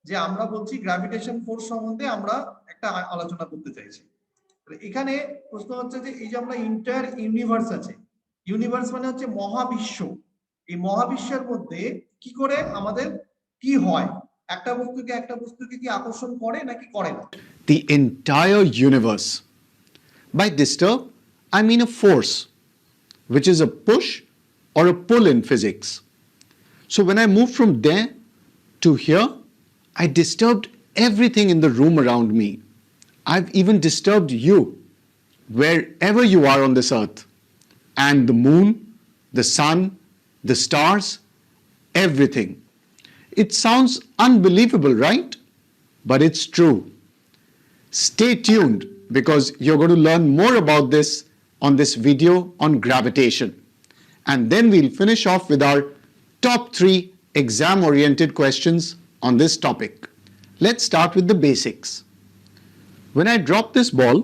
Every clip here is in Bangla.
যে আমরা বলছি গ্র্যাভিটেশন ফোর্স সম্বন্ধে আমরা একটা আলোচনা করতে চাইছি। এখানে প্রশ্ন হচ্ছে যে এই যে আমরা ইন্টার ইউনিভার্স আছে, ইউনিভার্স মানে হচ্ছে মহাবিশ্ব, এই মহাবিশ্বের মধ্যে কি করে আমাদের কি হয়, একটা বস্তুকে কি আকর্ষণ করে নাকি করে না? The entire universe. By disturb, I mean a force, which is a push or a pull in physics. So when I moved from there to here, I disturbed everything in the room around me. I've even disturbed you, wherever you are on this earth. And the moon, the sun, the stars, everything. It sounds unbelievable, right? But it's true. Stay tuned because you're going to learn more about this on this video on gravitation. And then we'll finish off with our top 3 exam-oriented questions on this topic. Let's start with the basics. When I drop this ball,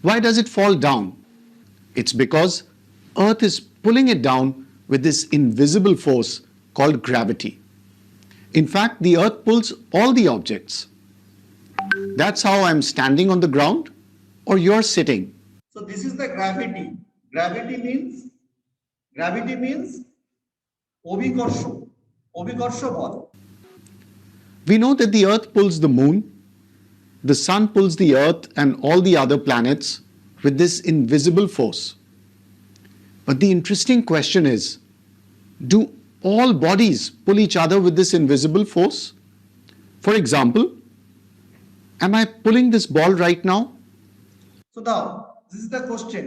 why does it fall down? It's because Earth is pulling it down with this invisible force called gravity. In fact, the Earth pulls all the objects. That's how I'm standing on the ground or you're sitting. So this is the gravity. Gravity means অভিকর্ষ বল. We know that the Earth pulls the moon, the sun pulls the Earth and all the other planets with this invisible force. But the interesting question is, do all bodies pull each other with this invisible force? For example, am I pulling this ball right now? So now, this is the question.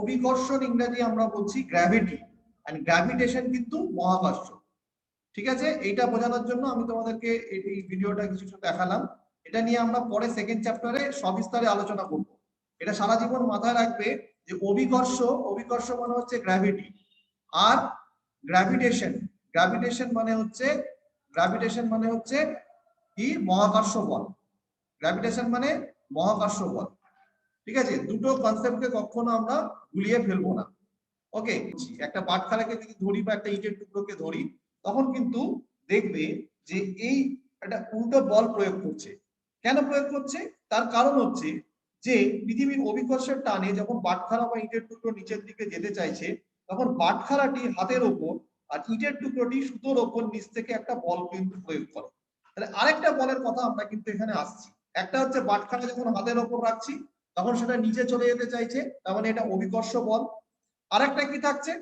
অভিকর্ষণ ইংরেজি আমরা বলছি গ্র্যাভিটি, and গ্র্যাভিটেশন কিন্তু মহাকর্ষ। ঠিক আছে, এইটা বোঝানোর জন্য আমি তোমাদেরকে এই ভিডিওটা কিছু দেখালাম। এটা নিয়ে আমরা পরে সেকেন্ড চ্যাপ্টারে সবিস্তারে আলোচনা করব। এটা সারা জীবন মাথায় রাখবে যে অভিকর্ষ মানে হচ্ছে গ্র্যাভিটি, আর গ্র্যাভিটেশন মানে হচ্ছে কি মহাকর্ষ বল। গ্র্যাভিটেশন মানে মহাকর্ষ বল। ঠিক আছে, দুটো কনসেপ্টকে কখনো আমরা গুলিয়ে ফেলবো না। ওকে, একটা বাটখারাকে যদি ধরি বা একটা ইটের টুকরোকে ধরি, তখন কিন্তু দেখবে যে এই একটা উল্টো বল প্রয়োগ করছে। কেন প্রয়োগ করছে? তার কারণ হচ্ছে যে পৃথিবীর অভিকর্ষের টানে যখন বাটখারা বা ইটের টুকরো নিচের দিকে যেতে চাইছে, তখন বাটখারাটি হাতের ওপর আর ইটের টুকরোটি সুতোর ওপর নিচ থেকে একটা বল কিন্তু প্রয়োগ করে। তাহলে আরেকটা বলের কথা আমরা কিন্তু এখানে আসছি। একটা হচ্ছে বাটখারা যখন হাতের ওপর রাখছি তখন সেটা নিচে চলে যেতে চাইছে, তার মানে এটা অভিকর্ষ বল। আরেকটা কি থাকছে?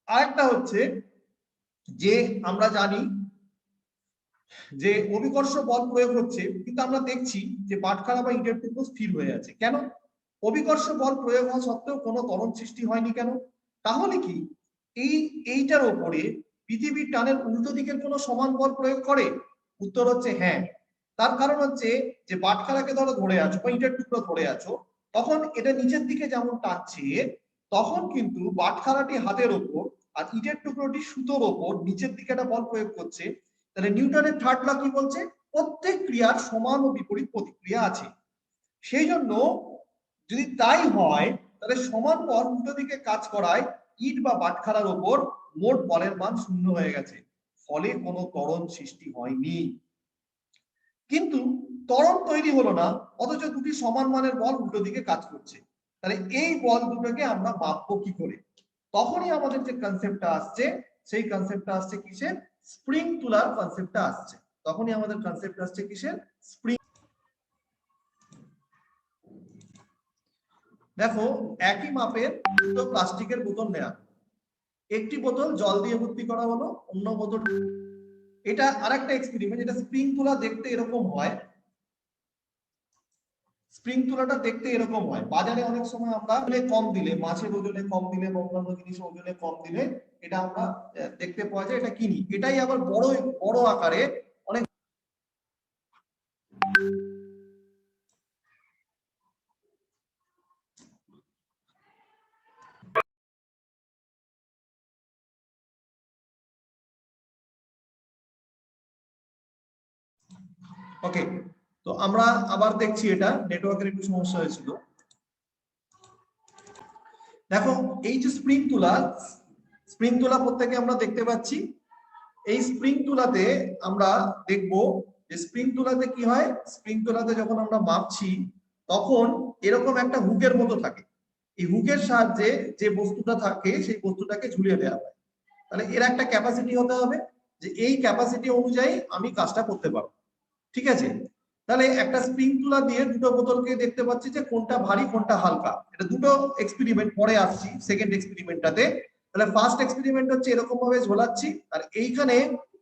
আরেকটা হচ্ছে যে আমরা জানি যে অভিকর্ষ বল প্রয়োগ হচ্ছে, কিন্তু আমরা দেখছি যে বাটখারা বা ইটের টুকরো স্থির হয়ে আছে। কেন? অভিকর্ষ বল প্রয়োগ হওয়া সত্ত্বেও কোনো ত্বরণ সৃষ্টি হয়নি কেন? তাহলে কি এইটার উপরে পৃথিবীর টানের উল্টো দিকের কোনো সমান বল প্রয়োগ করে? উত্তর হচ্ছে হ্যাঁ। তার কারণ হচ্ছে যে বাটখারাকে ধরে আছো বা ইটের টুকরো ধরে আছো, তখন এটা নিচের দিকে যেমন টানছে, তখন কিন্তু বাটখারাটি হাতের ওপর আর ইটের টুকরোটি সুতোর ওপর নিচের দিকে একটা বল প্রয়োগ করছে। তাহলে নিউটনের থার্ড ল কি বলছে? প্রত্যেক ক্রিয়ার সমান ও বিপরীত প্রতিক্রিয়া আছে। সেই জন্য যদি তাই হয়, তাহলে সমান বল উল্টো দিকে কাজ করায় ইট বা বাটখারার ওপর মোট বলের মান 0 হয়ে গেছে, ফলে কোনো ত্বরণ সৃষ্টি হয়নি। কিন্তু ত্বরণ তৈরি হলো না, অথচ দুটি সমান মানের বল উল্টো দিকে কাজ করছে। তাহলে এই বল দুটোকে আমরা মাপবো কি করে? তখনই আমাদের যে কনসেপ্টটা আসছে, সেই কনসেপ্টটা আসছে কিসের? স্প্রিং তুলার কনসেপ্টটা আসছে। তখনই আমাদের কনসেপ্ট আসছে কিসের? স্প্রিং। দেখো, একই মাপের দুটো প্লাস্টিকের বোতল নেওয়া, একটি বোতল জল দিয়ে ভর্তি করা হলো, অন্য বোতল। এটা আরেকটা এক্সপেরিমেন্ট। এটা স্প্রিং তুলা দেখতে এরকম হয়। স্প্রিং তুলাটা দেখতে এরকম হয়। বাজারে অনেক সময় আমরা কম দিলে, মাছের ওজনে কম দিলে বা অন্যান্য জিনিসের ওজনে কম দিলে এটা আমরা দেখতে পাওয়া যায়, এটা কিনি। এটাই আবার বড় আকারে অনেক। ওকে, তো আমরা আবার দেখছি, এটা নেটওয়ার্কের একটু সমস্যা হয়েছিল। দেখো, এই যে স্প্রিং তুলা প্রত্যেকে আমরা দেখতে পাচ্ছি, এই স্প্রিং তুলাতে আমরা দেখব যে স্প্রিং তুলাতে কি হয়, স্প্রিং তুলাতে যখন আমরা মাপছি তখন এরকম একটা হুকের মতো থাকে, এই হুকের সাহায্যে যে বস্তুটা থাকে সেই বস্তুটাকে ঝুলিয়ে দেওয়া হয়। তাহলে এর একটা ক্যাপাসিটি হতে হবে যে এই ক্যাপাসিটি অনুযায়ী আমি কাজটা করতে পারবো, ঠিক আছে। তাহলে একটা স্প্রিং তুলা দিয়ে দুটো বোতলকে দেখতে পাচ্ছি যে কোনটা ভারী কোনটা হালকা, এটা দুটো এক্সপেরিমেন্ট পরে আসছি সেকেন্ড এক্সপেরিমেন্টটাতে। তাহলে ফার্স্ট এক্সপেরিমেন্ট হচ্ছে এরকম ভাবে ঝোলাচ্ছি আর এইখানে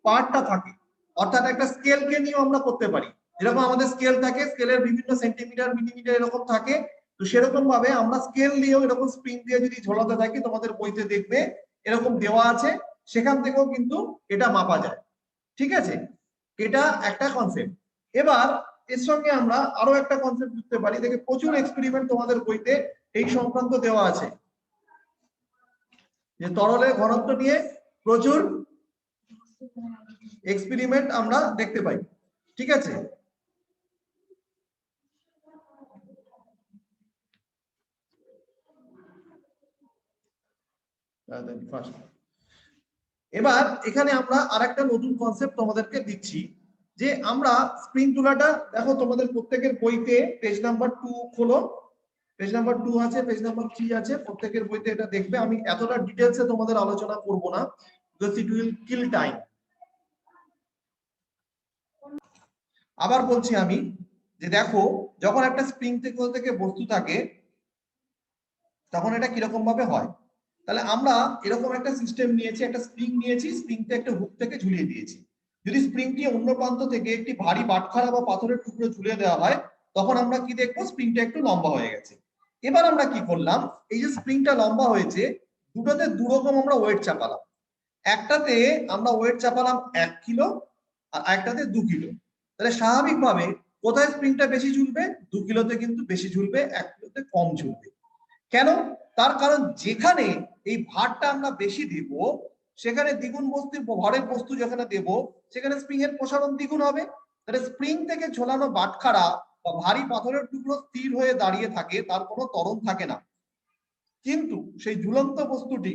পার্টটা থাকে, অর্থাৎ একটা স্কেলকে নিয়েও আমরা করতে পারি, যেরকম আমাদের স্কেল থাকে, স্কেলের বিভিন্ন সেন্টিমিটার মিলিমিটার এরকম থাকে, তো সেরকম ভাবে আমরা স্কেল দিয়েও এরকম স্প্রিং দিয়ে যদি ঝোলাতে থাকি, তোমাদের বইতে দেখবে এরকম দেওয়া আছে, সেখান থেকেও কিন্তু এটা মাপা যায়, ঠিক আছে। এটা একটা কনসেপ্ট। এবার এর সঙ্গে আমরা আরো একটা কনসেপ্ট বুঝতে পারি, দেখে প্রচুর এক্সপেরিমেন্ট তোমাদের বইতে এই সংক্রান্ত দেওয়া আছে, যে তরলের ঘনত্ব নিয়ে প্রচুর এক্সপেরিমেন্ট আমরা দেখতে পাই, ঠিক আছে। এবার এখানে আমরা আরেকটা নতুন কনসেপ্ট তোমাদেরকে দিচ্ছি, যে আমরা স্প্রিং তুলাটা দেখো তোমাদের প্রত্যেকের বইতে পেজ নাম্বার 2 খোলো, পেজ নাম্বার 2 আছে, পেজ নাম্বার 3 আছে, প্রত্যেকের বইতে এটা দেখবে। আমি এতটা ডিটেইলসে তোমাদের আলোচনা করব না, because it will kill time। আবার বলছি আমি যে দেখো যখন একটা স্প্রিং থেকে বস্তু থাকে তখন এটা কিরকম ভাবে হয়। তাহলে আমরা এরকম একটা সিস্টেম নিয়েছি, একটা স্প্রিং নিয়েছি, স্প্রিংটা একটা হুক থেকে ঝুলিয়ে দিয়েছি। যদি স্প্রিংটি অন্য প্রান্ত থেকে একটি ভারী বাটখারা বা পাথরের টুকরো ঝুলিয়ে দেওয়া হয়, তখন আমরা কি দেখবো, স্প্রিংটা একটু লম্বা হয়ে গেছে। এবার আমরা কি করলাম, এই যে স্প্রিংটা লম্বা হয়েছে, দুটোতে দুরকম আমরা ওয়েট চাপালাম। একটাতে আমরা ওয়েট চাপালাম 1 কিলো আর একটাতে 2 কিলো। তাহলে স্বাভাবিকভাবে কোথায় স্প্রিংটা বেশি ঝুলবে, 2 কিলোতে কিন্তু বেশি ঝুলবে, 1 কিলোতে কম ঝুলবে। কেন? তার কারণ যেখানে এই ভারটা আমরা বেশি দিব, সেখানে দ্বিগুণ বস্তুর ভরের বস্তু যেখানে দেব, সেখানে স্প্রিং এর প্রসারণ দ্বিগুণ হবে। তাহলে স্প্রিং থেকে ঝোলানো বাটখারা বা ভারী পাথরের টুকরো স্থির হয়ে দাঁড়িয়ে থাকে, তার কোনো ত্বরণ থাকে না। কিন্তু সেই ঝুলন্ত বস্তুটি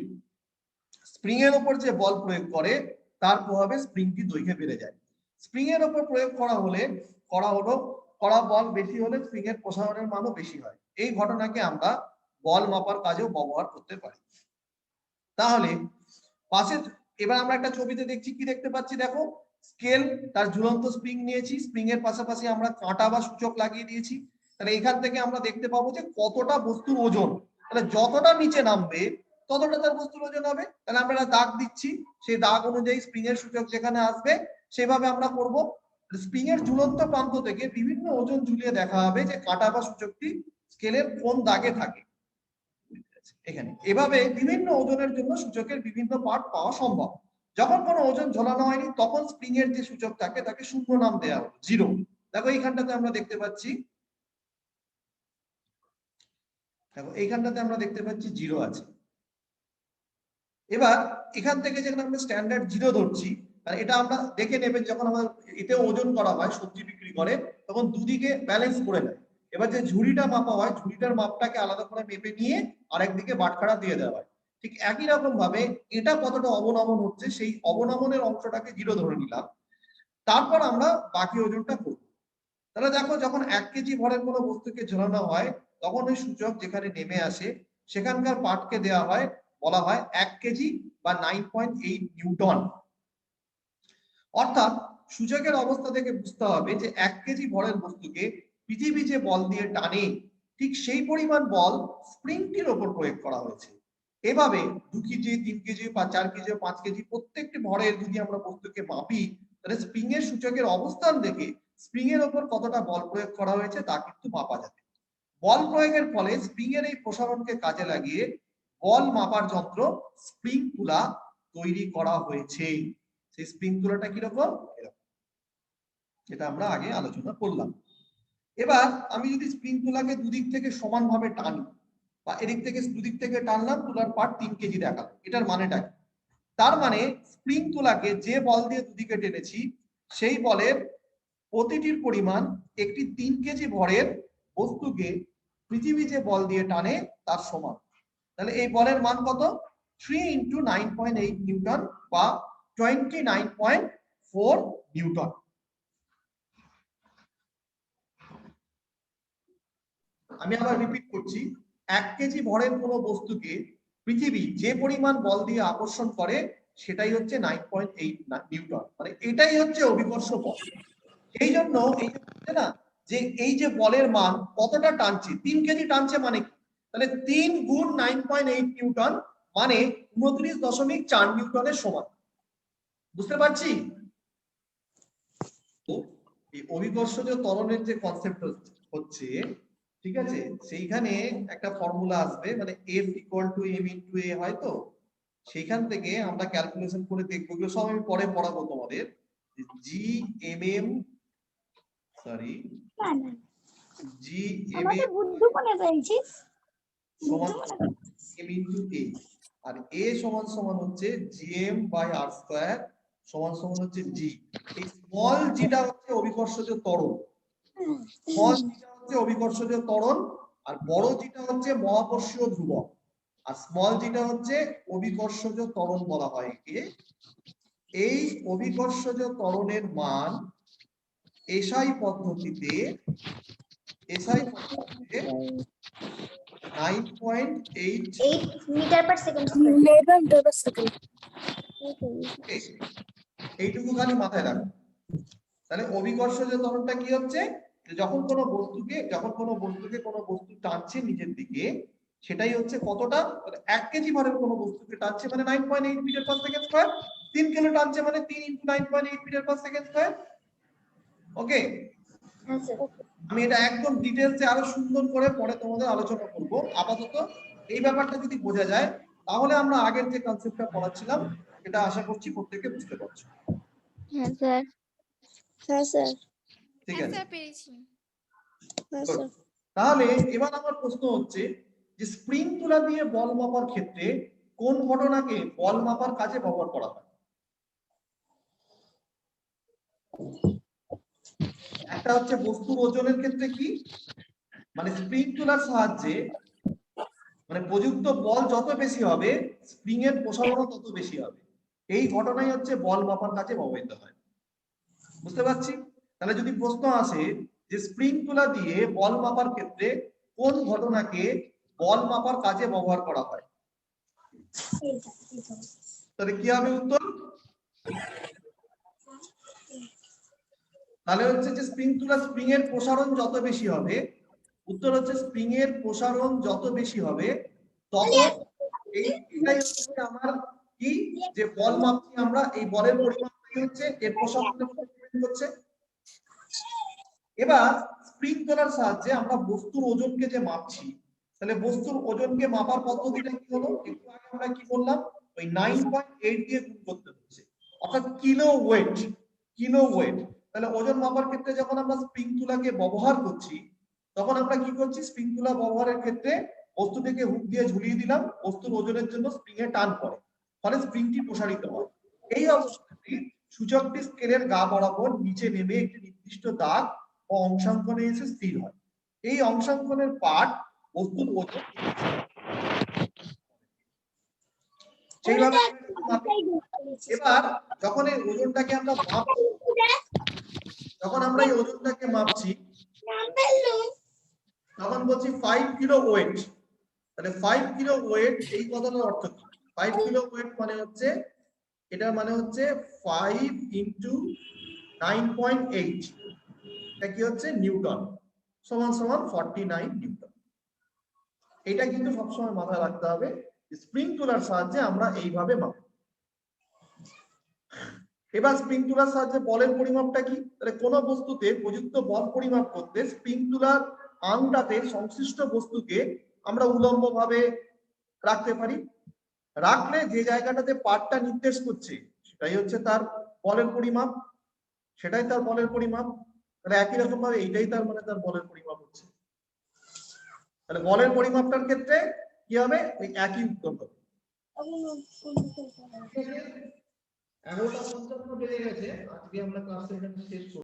স্প্রিং এর উপর যে বল প্রয়োগ করে, তার প্রভাবে স্প্রিংটি দৈর্ঘ্যে বেড়ে যায়। স্প্রিং এর উপর প্রয়োগ করা বল বেশি হলে স্প্রিং এর প্রসারণের মানও বেশি হয়। এই ঘটনাকে আমরা বল মাপার কাজেও ব্যবহার করতে পারি। তাহলে পাশে এবার আমরা একটা ছবিতে দেখছি, কি দেখতে পাচ্ছি, দেখো স্কেল, তার ঝুলন্ত স্প্রিং নিয়েছি, স্প্রিং এর পাশাপাশি আমরা কাঁটা বা সূচক লাগিয়ে দিয়েছি। তাহলে এখান থেকে আমরা দেখতে পাবো যে কতটা বস্তুর ওজন, তাহলে যতটা নিচে নামবে ততটা তার বস্তুর ওজন হবে। তাহলে আমরা একটা দাগ দিচ্ছি, সেই দাগ অনুযায়ী স্প্রিং এর সূচক যেখানে আসবে সেভাবে আমরা করব। স্প্রিং এর ঝুলন্ত প্রান্ত থেকে বিভিন্ন ওজন ঝুলিয়ে দেখা হবে যে কাঁটা বা সূচকটি স্কেলের কোন দাগে থাকে। এখানে এভাবে বিভিন্ন ওজনের জন্য সূচকের বিভিন্ন পার্ট পাওয়া সম্ভব। যখন কোনো ওজন ঝোলানো হয়নি, তখন স্প্রিং এর যে সূচক থাকে তাকে শূন্য নাম দেওয়া হলো, 0। দেখো এইখানটাতে আমরা দেখতে পাচ্ছি, দেখো এইখানটাতে আমরা দেখতে পাচ্ছি 0 আছে। এবার এখান থেকে যখন আমরা স্ট্যান্ডার্ড 0 ধরছি, আর এটা আমরা দেখে নেবেন যখন আমরা এতে ওজন করা হয়, সবজি বিক্রি করে, তখন দুদিকে ব্যালেন্স করে নেয়। এবার যে ঝুড়িটা মাপা হয়, ঝুড়িটার মাপটাকে আলাদা করে মেপে নিয়ে আরেকদিকে বাটখারা দিয়ে দেওয়া হয়। ঠিক একই রকম ভাবে এটা কতটা অবনমন হচ্ছে, সেই অবনমনের অংশটাকে 0 ধরে নিলাম। তারপর আমরা বাকি ওজনটা করব। তাহলে দেখো যখন 1 কেজি ভরের কোনো বস্তুকে ঝোলানো হয়, তখন ওই সূচক যেখানে নেমে আসে সেখানকার পার্টকে দেওয়া হয়, বলা হয় 1 কেজি বা 9.8 নিউটন। অর্থাৎ সূচকের অবস্থা থেকে বুঝতে হবে যে 1 কেজি ভরের বস্তুকে পৃথিবী যে বল দিয়ে টানে, ঠিক সেই পরিমাণ বল স্প্রিংটির উপর প্রয়োগ করা হয়েছে। এভাবে 2 কেজি, 3 কেজি বা 4 কেজি, 5 কেজি প্রত্যেকটি ভরের যদি আমরা বস্তুকে মাপি, তাহলে স্প্রিং এর সূচকের অবস্থান দেখে স্প্রিং এর উপর কতটা বল প্রয়োগ করা হয়েছে তা কিন্তু মাপা যাবে। বল প্রয়োগের ফলে স্প্রিং এর এই প্রসারণকে কাজে লাগিয়ে বল মাপার যন্ত্র স্প্রিং তুলা তৈরি করা হয়েছে। সেই স্প্রিং তুলাটা কিরকম, এরকম, এটা আমরা আগে আলোচনা করলাম। এবার আমি যদি স্প্রিং তুলাকে দুদিক থেকে সমানভাবে টানি, বা এদিক থেকে দুদিক থেকে টানলাম, তুলার পার্ট 3 কেজি দেখালো, এটার মানেটা কি? তার মানে স্প্রিং তুলাকে যে বল দিয়ে দুদিকে টেনেছি, সেই বলের প্রতিটির পরিমাণ একটি 3 কেজি ভরের বস্তুকে পৃথিবী যে বল দিয়ে টানে তার সমান। তাহলে এই বলের মান কত? 3 × 9.8 নিউটন বা 29.4 নিউটন। আমি আবার রিপিট করছি, 1 কেজি ভরের কোনো বস্তুকে পৃথিবী যে পরিমাণ বল দিয়ে আকর্ষণ করে সেটাই হচ্ছে 9.8 নিউটন, মানে এটাই হচ্ছে অভিকর্ষ বল। এই জন্য এই যে বলছে না যে এই যে বলের মান কতটা টানছে, 3 কেজি টানছে মানে কি, তাহলে 3 গুণ 9.8 নিউটন মানে 29.4 নিউটনের সমান। বুঝতে পারছি? তো এই অভিকর্ষজ ত্বরণের যে কনসেপ্ট হচ্ছে, ঠিক আছে, সেইখানে একটা ফর্মুলা আসবে, মানে F = m * a হয়, তো সেইখান থেকে আমরা ক্যালকুলেশন করে দেখবো, এগুলো সব আমি পরে পড়াবো তোমাদের। GMM সরি GMM বুদ্ধু মনে পেয়েছিস সমান m * a, আর a সমান সমান হচ্ছে gm/r² সমান সমান হচ্ছে g। এই স্মল জিটা হচ্ছে অভিকর্ষজ ত্বরণ, স্মল জিটা হচ্ছে অভিকর্ষজ ত্বরণ, আর বড় জিটা হচ্ছে মহাকর্ষীয় ধ্রুবক, আর স্মল জিটা হচ্ছে অভিকর্ষজ ত্বরণ বলা হয় একে। এই অভিকর্ষজ ত্বরণের মান এসআই পদ্ধতিতে 9.8 মিটার/সেকেন্ড এইটুকু খালি মাথায় রাখো। তাহলে অভিকর্ষজ ত্বরণটা কি হচ্ছে, যখন কোনো বস্তুকে কোনো বস্তু টানছে নিজের দিকে, সেটাই হচ্ছে কতটা, 1 কেজি ভরের কোনো বস্তুকে টানছে মানে 9.8 মিটার/সেকেন্ড², 3 কিলো টানছে মানে 3 × 9.8 মিটার/সেকেন্ড²। ওকে, আমি এটা একদম ডিটেইলসে আরো সুন্দর করে পরে তোমাদের আলোচনা করব। আপাতত এই ব্যাপারটা যদি বোঝা যায় তাহলে আমরা আগের যে কনসেপ্টটা পড়াচ্ছিলাম এটা আশা করছি প্রত্যেকে বুঝতে পারছো। হ্যাঁ স্যার। হ্যাঁ স্যার। ঠিক আছে, পেরেছি। হ্যাঁ স্যার। তাহলে এবার আমার প্রশ্ন হচ্ছে যে স্প্রিং তুলা দিয়ে বল মাপার ক্ষেত্রে কোন ঘটনাকে বল মাপার কাজে ব্যবহার করা হয়? একটা হচ্ছে বস্তুর ওজনের ক্ষেত্রে কি, মানে স্প্রিং তুলার সাহায্যে মানে প্রযুক্ত বল যত বেশি হবে স্প্রিং এর প্রসারণও তত বেশি হবে, এই ঘটনাই হচ্ছে বল মাপার কাজে ব্যবহৃত হয়। বুঝতে পারছি? তাহলে যদি প্রশ্ন আসে যে স্প্রিং তুলা দিয়ে বল মাপার ক্ষেত্রে কোন ঘটনাকে বল মাপার কাজে ব্যবহার করা হয়, তাহলে কি হবে উত্তর? তাহলে হচ্ছে যে স্প্রিং তুলা স্প্রিং এর প্রসারণ যত বেশি হবে, উত্তর হচ্ছে স্প্রিং এর প্রসারণ যত বেশি হবে তত এইটাই হচ্ছে আমার কি, যে বল মাপছি আমরা, এই বলের পরিমাপটাই হচ্ছে এর প্রসারণের উপর ডিপেন্ড করছে। এবার স্প্রিং তোলার সাহায্যে আমরা বস্তুর ওজনকে যে মাপছি, তাহলে বস্তুর ওজনকে মাপার পদ্ধতিটা কি হলো, একটু আগে আমরা কি বললাম, ওই 9.8 দিয়ে গুণ করতে হচ্ছে, অর্থাৎ কিলো ওয়েট। তাহলে ওজন মাপার ক্ষেত্রে যখন আমরা স্প্রিং তুলাকে ব্যবহার করছি তখন আমরা কি করছি, স্প্রিং তুলা ব্যবহারের ক্ষেত্রে বস্তুটিকে হুক দিয়ে ঝুলিয়ে দিলাম, বস্তুর ওজনের জন্য স্প্রিং এ টান পড়ে, ফলে স্প্রিংটি প্রসারিত হয়। এই অবস্থাতে সূচকটি স্কেলের গা বরাবর নিচে নেমে একটি নির্দিষ্ট দাগ ও অংশাঙ্কনে এসে স্থির হয়। এই অংশাঙ্কনের পাঠ বস্তুর ওজন, সেইভাবে এবার যখন এই ওজনটাকে আমরা এই ওজনটাকে মাপছি তখন বলছি 5 কিলো ওয়েট। তাহলে 5 কিলো ওয়েট এই কথাটার অর্থ কি? 5 কিলো ওয়েট মানে হচ্ছে, এটার মানে হচ্ছে 5 × 9.8, এটা কি হচ্ছে নিউটন, সমান সমান 49 নিউটন। এটা কিন্তু সবসময় মাথায় রাখতে হবে, স্প্রিং তুলার সাহায্যে আমরা এইভাবে মাপি। এবার স্প্রিং তুলার সাহায্যে বলের পরিমাপটা কি, তাহলে কোন বস্তুতে প্রযুক্ত বল পরিমাপ করতে স্প্রিং তুলার আংটাতে সংশ্লিষ্ট বস্তুকে আমরা উলম্ব ভাবে রাখতে পারি, রাখলে যে জায়গাটাতে পাঠটা নির্দেশ করছে সেটাই হচ্ছে তার বলের পরিমাপ, তাহলে একই রকম ভাবে এইটাই তার মানে তার বলের পরিমাপ হচ্ছে। তাহলে বলের পরিমাপটার ক্ষেত্রে কি হবে, ওই একই উত্তর হবে। 11:55 বেজে গেছে, আজকে আমরা ক্লাস শেষ করব।